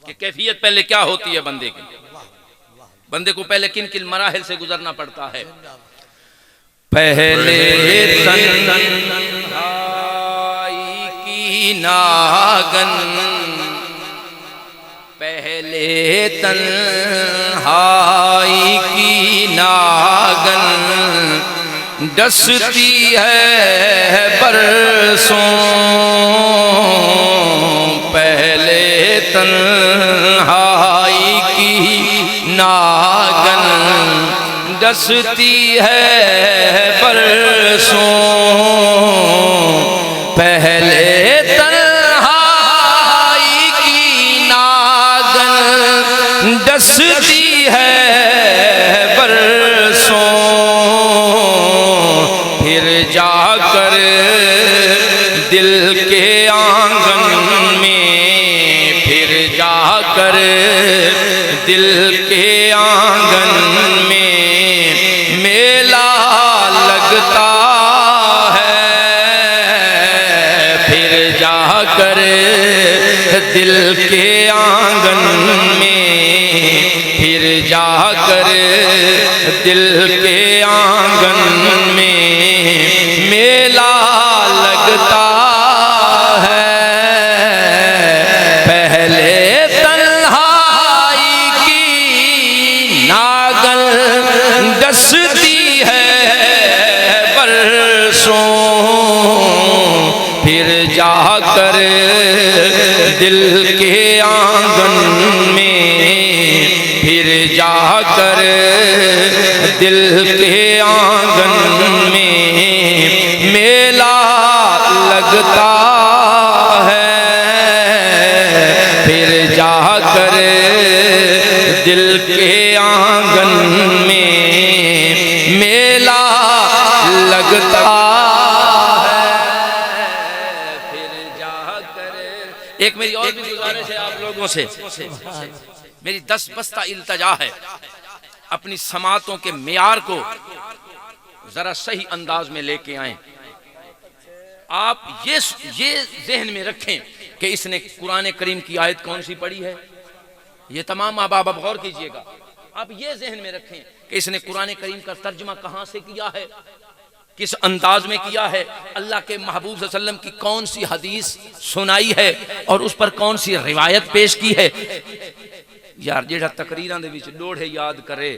कि कैफियत पहले क्या होती है बंदे की, बंदे को पहले किन किन मराहिल से गुजरना पड़ता है। पहले तन्हाई की नागन पहले तन्हाई की नागन डसती है बरसों, पहले तन्हाई की नागन डसती है बरसों, पहले तन्हाई की नागन डसती है बरसों, फिर जाकर दिल के आंगन में, फिर जाकर दिल के आंगन में मेला लगता है, फिर जाकर दिल के आंगन में, फिर जाकर दिल के आंगन में मेला लगता है, पहले तन्हाई की नागन डसती है बरसों, फिर जाकर दिल के आंगन में, फिर जाकर दिल के आंगन में मेला लगता है, फिर जाकर दिल के आंगन में मेला लगता है, फिर जाकर। एक मेरी और भी गुजारिश है आप लोगों से, मेरी 10 बस्ता इल्तजा है, अपनी समातों के मियार को जरा सही अंदाज में लेके आए। आप ये ज़हन में रखें कि इसने कुरान करीम की आयत कौन सी पढ़ी है, ये तमाम माँ बाप गौर कीजिएगा। आप ये ज़हन में रखें कि इसने कुरान करीम का तर्जुमा कहाँ से किया है, किस अंदाज में किया है, अल्लाह के महबूब सल्लल्लाहु अलैहि वसल्लम की कौन सी हदीस सुनाई है और उस पर कौन सी रिवायत पेश की है। यार जेड़ा तकरीरां दे विच लोढ़े याद करे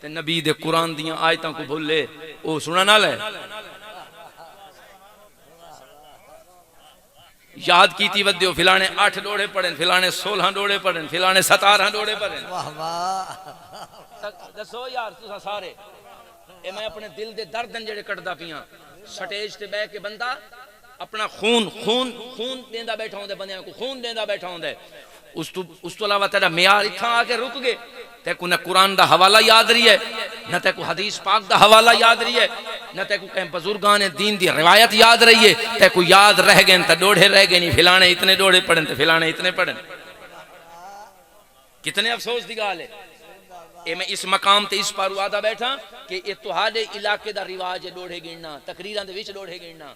ते नबी दे कुरान दियां आयतां को भूले, वो सुना ना ले। याद कीती वद्यो फिलाने 8 लोढ़े पढ़े, फिलाने 16 लोढ़े पढ़े, फिलाने 17 लोढ़े पढ़े। वाह वाह, दसो यार तुसा सारे, ए मैं अपने दिल दे दर्द जेड़े कटदा पियां, स्टेज ते बैठ के बंदा अपना खून खून खून देंदा बैठा होंदा, बंदियां को खून देंदा बैठा होंदा, उस तो अलावा तेरा मियार इत्थां आके रुक गए, तेको न कुरान दा हवाला याद रही है, न तेको हदीस पाक दा हवाला याद रही है, न तेको कहीं बुजुर्गान दीन दी रिवायत याद रही है, तेको याद रह गए तो डोढ़े रह गए नहीं, फिलाने इतने डोढ़े पढ़न तो फिलाने इतने पढ़न। कितने अफसोस दी गाल है। ए मैं इस मकाम ते इस पारू आदा बैठा कि ये तुहाडे इलाके दा रिवाज है डोढ़े गिनना, तकरीरां दे विच डोढ़े गिनना।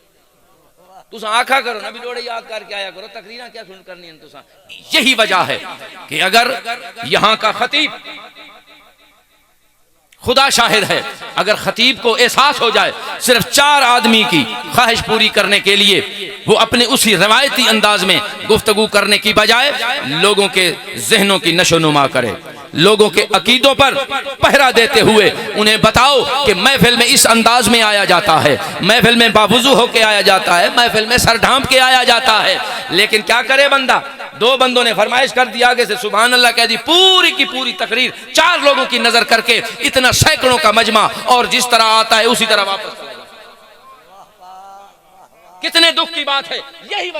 तुसा आखा करो ना भी डोढ़े याद करके आया करो, तकरीरां क्या सुन करनी है तुसा। यही वजह है कि अगर यहाँ का खतीब, खुदा शाहिद है, अगर खतीब को एहसास हो जाए सिर्फ 4 आदमी की ख्वाहिश पूरी करने के लिए वो अपने उसी रवायती अंदाज में गुफ्तगू करने की बजाय लोगों के जहनों की नशोनुमा करे, लोगों के अकीदों पर पहरा देते हुए उन्हें बताओ कि महफिल में इस अंदाज में आया जाता है, महफिल में बावुजू होके आया जाता है, महफिल में सर ढांप के आया जाता है। लेकिन क्या करे बंदा, 2 बंदों ने फरमाइश कर दी आगे से, सुभान अल्लाह कह दी, पूरी की पूरी तकरीर 4 लोगों की नजर करके, इतना सैकड़ों का मजमा, और जिस तरह आता है उसी तरह वापस। कितने दुख की बात है। यही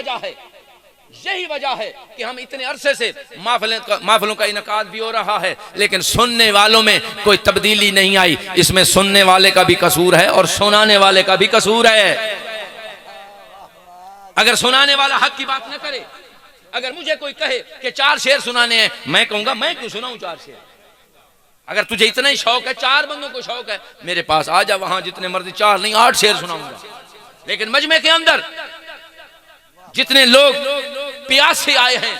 वजह है कि हम इतने अरसे से महफिलों का इनकाद भी हो रहा है, लेकिन सुनने वालों में कोई तब्दीली नहीं आई। इसमें सुनने वाले का भी कसूर है और सुनाने वाले का भी कसूर है। अगर सुनाने वाला हक की बात न करे, अगर मुझे कोई कहे कि 4 शेर सुनाने हैं, मैं कहूंगा मैं क्यों सुनाऊं 4 शेर। अगर तुझे इतना ही शौक है, 4 बंदों को शौक है, मेरे पास आ जा, वहां जितने मर्जी 4 नहीं 8 शेर सुनाऊंगा। लेकिन मजमे के अंदर जितने लोग प्यासे आए हैं,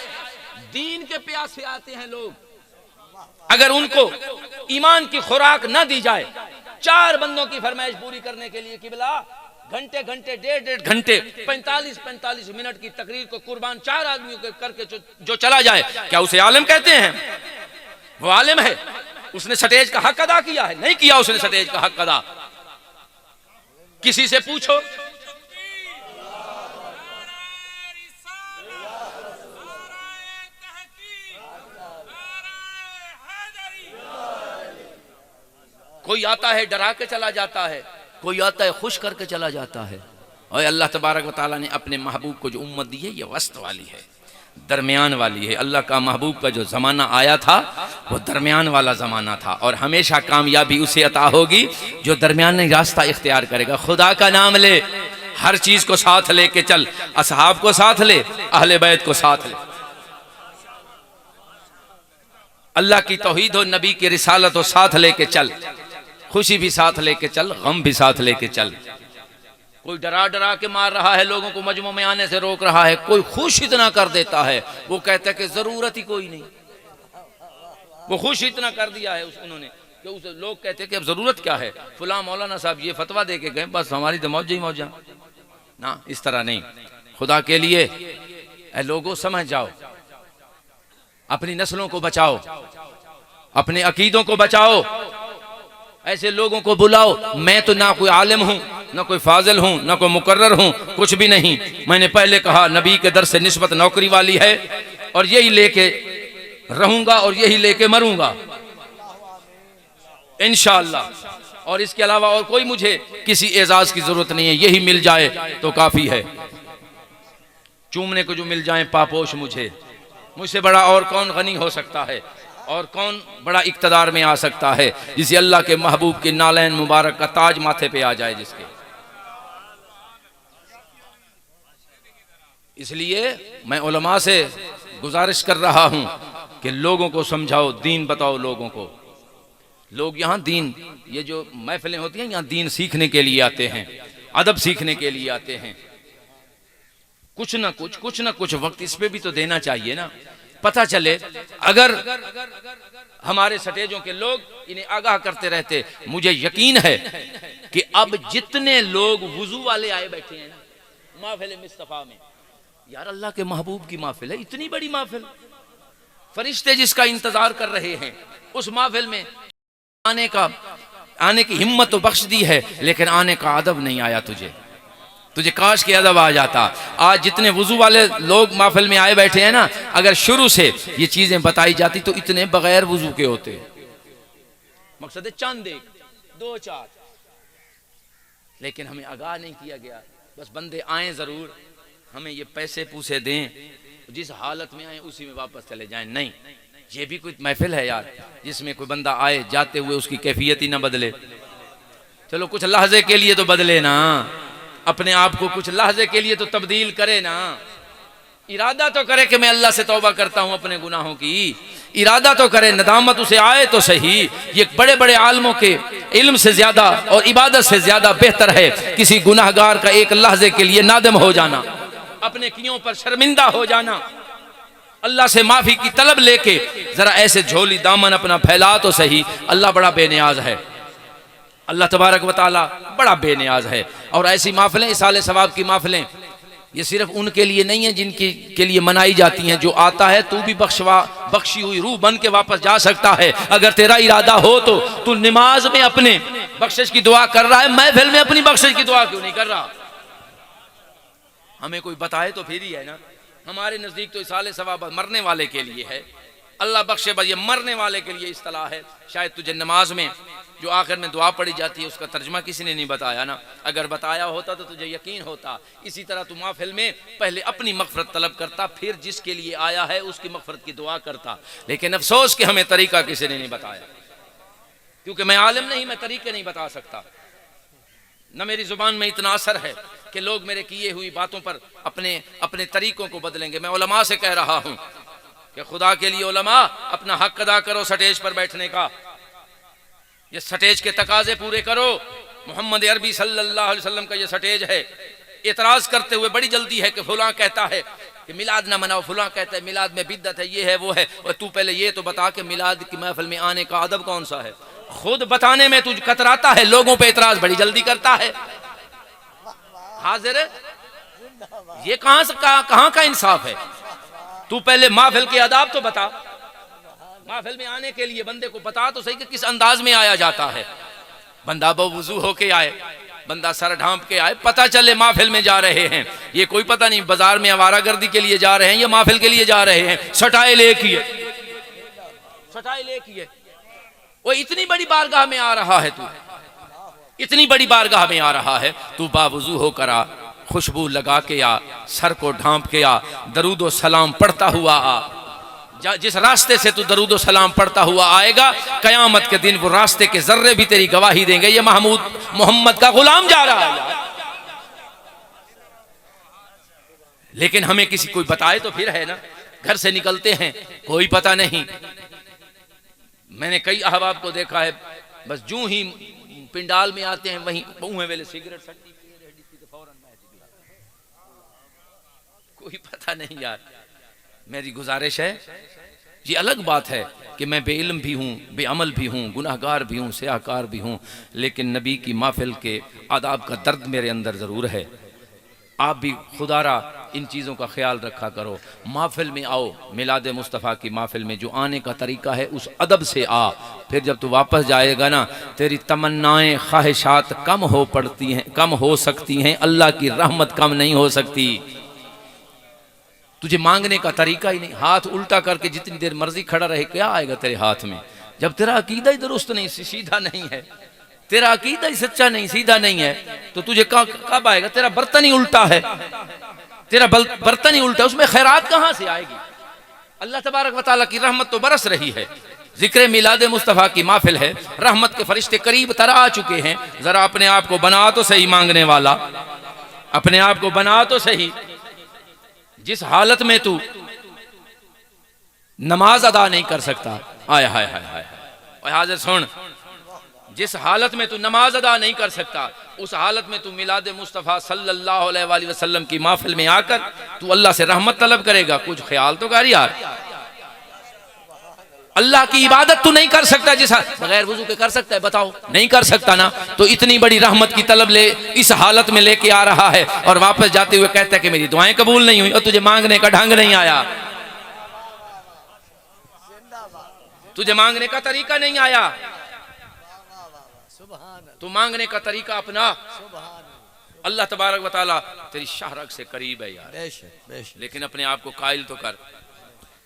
दीन के प्यासे आते हैं लोग, अगर उनको ईमान की खुराक न दी जाए, 4 बंदों की फरमाइश पूरी करने के लिए, किबला घंटे घंटे, डेढ़ घंटे, 45 मिनट की तकरीर को कुर्बान 4 आदमियों के करके जो चला जाए, क्या उसे आलिम कहते हैं? वो आलिम है? उसने स्टेज का हक अदा किया है? नहीं किया उसने स्टेज का हक अदा। किसी से पूछो, कोई आता है डरा के चला जाता है, कोई आता है खुश करके चला जाता है। और अल्लाह तबारक व तआला ने अपने महबूब को जो उम्मत दी है ये वस्त वाली है, दरमियान वाली है। अल्लाह का महबूब का जो ज़माना आया था वो दरमियान वाला ज़माना था, और हमेशा कामयाबी उसे अता होगी जो दरमियानी रास्ता इख्तियार करेगा। खुदा का नाम ले, हर चीज़ को साथ लेके चल, असहाब को साथ ले, अहले बैत को साथ ले, अल्लाह की तौहीद और नबी की रिसालत को साथ लेके चल, खुशी भी साथ लेके चल, गम भी साथ लेके चल। कोई डरा डरा के मार रहा है, लोगों को मजमू में आने से रोक रहा है, कोई खुश इतना कर देता है, वो कहता है कि जरूरत ही कोई नहीं। वो खुश इतना कर दिया है उन्होंने कि उस लोग कहते हैं कि अब जरूरत क्या है, फुला मौलाना साहब ये फतवा दे के गए, बस हमारी तो मौज ही मौजा ना। इस तरह नहीं, खुदा के लिए ऐ लोगों समझ जाओ, अपनी नस्लों को बचाओ, अपने अकीदों को बचाओ, ऐसे लोगों को बुलाओ। मैं तो ना कोई आलिम हूँ, ना कोई फाजिल हूँ, ना कोई मुकर्रर हूँ, कुछ भी नहीं। मैंने पहले कहा नबी के दर से निस्बत नौकरी वाली है, और यही लेके रहूंगा और यही लेके मरूंगा इंशाअल्लाह। और इसके अलावा और कोई मुझे किसी एजाज की जरूरत नहीं है, यही मिल जाए तो काफी है। चूमने को जो मिल जाए पापोश मुझसे बड़ा और कौन गनी हो सकता है, और कौन बड़ा इक्तदार में आ सकता है, जिसे अल्लाह के महबूब के नालैन मुबारक का ताज माथे पे आ जाए जिसके। इसलिए मैं उलमा से गुजारिश कर रहा हूं कि लोगों को समझाओ, दीन बताओ लोगों को। लोग यहाँ दीन, ये जो महफिलें होती हैं यहाँ दीन सीखने के लिए आते हैं, अदब सीखने के लिए आते हैं। कुछ ना कुछ वक्त इस पे भी तो देना चाहिए ना, पता चले। अगर हमारे स्टेजों के लोग इन्हें आगाह करते रहते, मुझे यकीन है कि अब जितने लोग वुजू वाले आए बैठे हैं ना महफिल मुस्तफा में, यार अल्लाह के महबूब की महफिल है, इतनी बड़ी महफिल, फरिश्ते जिसका इंतजार कर रहे हैं, उस महफिल में आने की हिम्मत तो बख्श दी है, लेकिन आने का अदब नहीं आया तुझे काश के अदब आ जाता। आज जितने वुजू वाले लोग महफिल में आए बैठे हैं ना, अगर शुरू से ये चीजें बताई जाती तो इतने बगैर वुजू के होते। मकसद है चंद एक दो चार, लेकिन हमें आगाह नहीं किया गया। बस बंदे आए जरूर, हमें ये पैसे पूसे दें, जिस हालत में आए उसी में वापस चले जाएं। नहीं, ये भी कोई महफिल है यार जिसमें कोई बंदा आए जाते हुए उसकी कैफियत ही ना बदले। चलो कुछ लहजे के लिए तो बदले ना, अपने आप को कुछ लहजे के लिए तो तब्दील करे ना। इरादा तो करे कि मैं अल्लाह से तौबा करता हूं अपने गुनाहों की, इरादा तो करे, नदामत उसे आए तो सही। ये बड़े बड़े आलमों के इल्म से ज्यादा और इबादत से ज्यादा बेहतर है किसी गुनाहगार का एक लहजे के लिए नादम हो जाना, अपने कियों पर शर्मिंदा हो जाना, अल्लाह से माफी की तलब लेके जरा ऐसे झोली दामन अपना फैला तो सही। अल्लाह बड़ा बेनियाज है, अल्लाह तबारक व तआला बड़ा बेनियाज है। और ऐसी महफिलें, इसाले सवाब की महफिलें, ये सिर्फ उनके लिए नहीं है जिनकी के लिए मनाई जाती हैं। जो आता है तू भी बख्शी हुई रूह बन के वापस जा सकता है। अगर तेरा इरादा हो तो तू नमाज में अपने बख्शिश की दुआ कर रहा है, महफिल में अपनी बख्शिश की दुआ क्यों नहीं कर रहा? हमें कोई बताए तो फिर ही है ना। हमारे नजदीक तो इसाले सवाब मरने वाले के लिए है, अल्लाह बख्शे बस ये मरने वाले के लिए इस्तलाह है। शायद तुझे नमाज में जो आखिर में दुआ पड़ी जाती है उसका तर्जमा किसी ने नहीं बताया ना, अगर बताया होता तो तुझे यकीन होता। इसी तरह तू महफिल में पहले अपनी मगफरत तलब करता, फिर जिसके लिए आया है उसकी मगफरत की दुआ करता। लेकिन अफसोस कि हमें तरीका किसी ने नहीं बताया, क्योंकि मैं आलिम नहीं, मैं तरीके नहीं बता सकता, न मेरी जुबान में इतना असर है कि लोग मेरे किए हुई बातों पर अपने अपने तरीकों को बदलेंगे। मैं उलमा से कह रहा हूं कि खुदा के लिए उलमा अपना हक अदा करो स्टेज पर बैठने का, ये स्टेज के तकाजे पूरे करो। मोहम्मद अरबी सल्लल्लाहु अलैहि वसल्लम का ये स्टेज है। एतराज करते हुए बड़ी जल्दी है कि फुला कहता है कि मिलाद ना मनाओ, फुला कहता है मिलाद में बिद्दत है, ये है वो है। और तू पहले ये तो बता कि मिलाद की महफिल में आने का अदब कौन सा है? खुद बताने में तुझ कतराता है, लोगों पे एतराज बड़ी जल्दी करता है। हाजिर है। ये कहां का इंसाफ है? तू पहले महफिल के आदाब तो बता। महफिल में आने के लिए बंदे को बता तो सही कि किस अंदाज में आया जाता है। बंदा बवुजू होके आए, बंदा सर ढांप के आए, पता चले महफिल में जा रहे हैं। ये कोई पता नहीं बाजार में आवारागर्दी के लिए जा रहे हैं या महफिल के लिए जा रहे हैं। सटाए लेके वो इतनी बड़ी बारगाह में आ रहा है, तू इतनी बड़ी बारगाह में आ रहा है, तू बावुजू होकर आ, खुशबू लगा के आ, सर को ढांप के आ, दरूदो सलाम पढ़ता हुआ आ। जिस रास्ते से तू दरूदो सलाम पढ़ता हुआ आएगा, कयामत के दिन वो रास्ते के जर्रे भी तेरी गवाही देंगे, ये महमूद मोहम्मद का गुलाम जा रहा है। लेकिन हमें किसी कोई बताए तो फिर है ना। घर से निकलते हैं, कोई पता नहीं। मैंने कई अहबाब को देखा है, बस जूं ही पिंडाल में आते हैं वहीं मुंह वेले सिगरेट सट्टी फौरन कोई पता नहीं। यार मेरी गुजारिश है, ये अलग बात है कि मैं बेइल्म भी हूँ, बेअमल भी हूँ, गुनाहगार भी हूँ, सियाहकार भी हूँ, लेकिन नबी की महफिल के आदाब का दर्द मेरे अंदर ज़रूर है। आप भी खुदारा इन चीज़ों का ख्याल रखा करो। महफिल में आओ, मिलाद मुस्तफ़ा की महफिल में जो आने का तरीका है उस अदब से आ। फिर जब तू वापस जाएगा ना, तेरी तमन्नाएं ख्वाहिशात कम हो पड़ती हैं, कम हो सकती हैं, अल्लाह की रहमत कम नहीं हो सकती। तुझे मांगने का तरीका ही नहीं, हाथ उल्टा करके जितनी देर मर्जी खड़ा रहे, क्या आएगा तेरे हाथ में? जब तेरा अकीदा ही दुरुस्त नहीं, सीधा नहीं है, तेरा अकीदा ही सच्चा नहीं, सीधा नहीं है, तो तुझे कब आएगा? तेरा बर्तन ही उल्टा है, तेरा बर्तन ही उल्टा है, उसमें खैरात कहां से आएगी? अल्लाह तबारक व तआला की रहमत तो बरस रही है। जिक्र मिलाद मुस्तफ़ा की महफिल है, रहमत के फरिश्ते करीब तर आ चुके हैं। जरा अपने आप को बना तो सही मांगने वाला, अपने आप को बना तो सही। जिस हालत में तू नमाज अदा नहीं कर सकता, आय हाय हाय हाय हाय, हाजिर सुन, जिस हालत में तू नमाज अदा नहीं कर सकता, उस हालत में तू मिलाद मुस्तफ़ा सल्लल्लाहु अलैहि वसल्लम की महफिल में आकर तू अल्लाह से रहमत तलब करेगा। कुछ ख्याल तो कर यार। अल्लाह की इबादत तू नहीं कर सकता, जिस बगैर वुजू के कर सकता है? बताओ, नहीं कर सकता ना। तो इतनी बड़ी रहमत की तलब ले इस हालत में लेके आ रहा है और वापस जाते हुए कहता है कि मेरी दुआएं कबूल नहीं हुई और तुझे मांगने का ढंग नहीं आया, तुझे मांगने का तरीका नहीं आया। तू मांगने का तरीका अपना। अल्लाह तबारक व तआला तेरी शाहरग से करीब है यार, लेकिन अपने आप को कायल तो कर।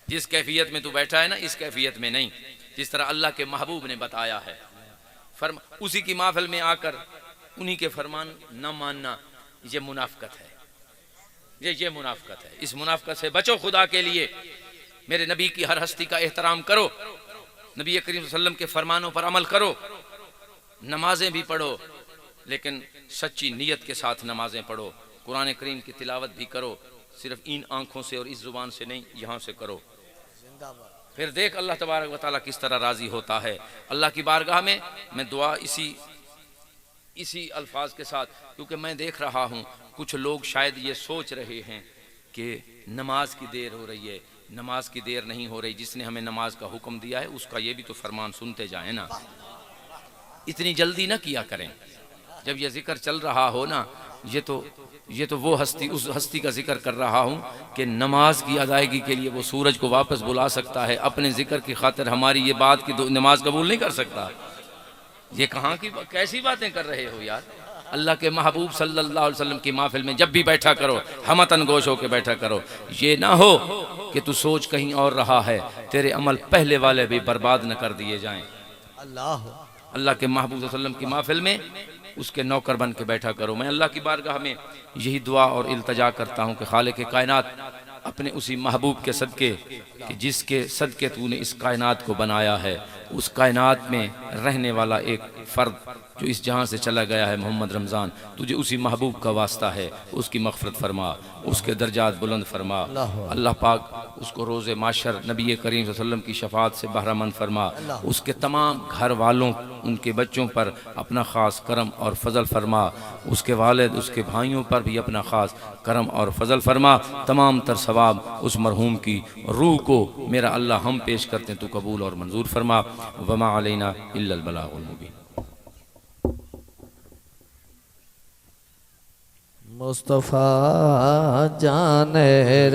जिस कैफियत में तू बैठा है ना, इस कैफियत में नहीं। जिस तरह अल्लाह के महबूब ने बताया है, उसी की महफिल में आकर उन्हीं के फरमान न मानना, ये मुनाफकत है, ये मुनाफकत है। इस मुनाफकत से बचो खुदा के लिए। मेरे नबी की हर हस्ती का एहतराम करो, नबी करीम सल्लल्लाहु अलैहि वसल्लम के फरमानों पर अमल करो, नमाजें भी पढ़ो, लेकिन सच्ची नीयत के साथ नमाजें पढ़ो, कुरान करीम की तिलावत भी करो, सिर्फ इन आंखों से और इस जुबान से नहीं, यहाँ से करो। फिर देख अल्लाह तबारक व तआला किस तरह राजी होता है। अल्लाह की बारगाह में मैं दुआ इसी अल्फाज के साथ, क्योंकि मैं देख रहा हूँ कुछ लोग शायद ये सोच रहे हैं कि नमाज की देर हो रही है। नमाज की देर नहीं हो रही, जिसने हमें नमाज का हुक्म दिया है उसका ये भी तो फरमान सुनते जाए ना। इतनी जल्दी ना किया करें। जब ये जिक्र चल रहा हो ना, ये तो वो हस्ती, उस हस्ती का जिक्र कर रहा हूँ कि नमाज की अदायगी के लिए वो सूरज को वापस बुला सकता है। अपने जिक्र की खातिर हमारी ये बात की नमाज कबूल नहीं कर सकता। ये कहाँ की कैसी बातें कर रहे हो यार। अल्लाह के महबूब सल्लल्लाहु अलैहि वसल्लम की महफिल में जब भी बैठा करो, हमतन गोश होकर बैठा करो। ये ना हो कि तू सोच कहीं और रहा है, तेरे अमल पहले वाले भी बर्बाद न कर दिए जाएं। अल्लाह के महबूब सल्लल्लाहु अलैहि वसल्लम की महफिल में उसके नौकर बन के बैठा करो। मैं अल्लाह की बारगाह में यही दुआ और इल्तजा करता हूँ कि खालिक कायनात अपने उसी महबूब के सदके, कि जिसके सदके तूने इस कायनात को बनाया है, उस कायनात में रहने वाला एक फ़र्द जो इस जहाँ से चला गया है, मोहम्मद रमज़ान, तुझे उसी महबूब का वास्ता है, उसकी मग़फ़िरत फरमा, उसके दर्जात बुलंद फरमा। अल्लाह पाक उसको रोज़े माशर नबी करीम सल्लल्लाहु अलैहि वसल्लम की शफ़ाअत से बहरामंद फरमा। उसके तमाम घर वालों, उनके बच्चों पर अपना ख़ास करम और फ़ज़ल फरमा। उसके वालिद, उसके भाइयों पर भी अपना ख़ास करम और फ़ज़ल फरमा। तमाम तर सवाब उस मरहूम की रूह को मेरा अल्लाह हम पेश करते हैं, तू कबूल और मंजूर फरमा। वमा अलैना इल्लल बलागुल मुबीन। मुस्तफा जाने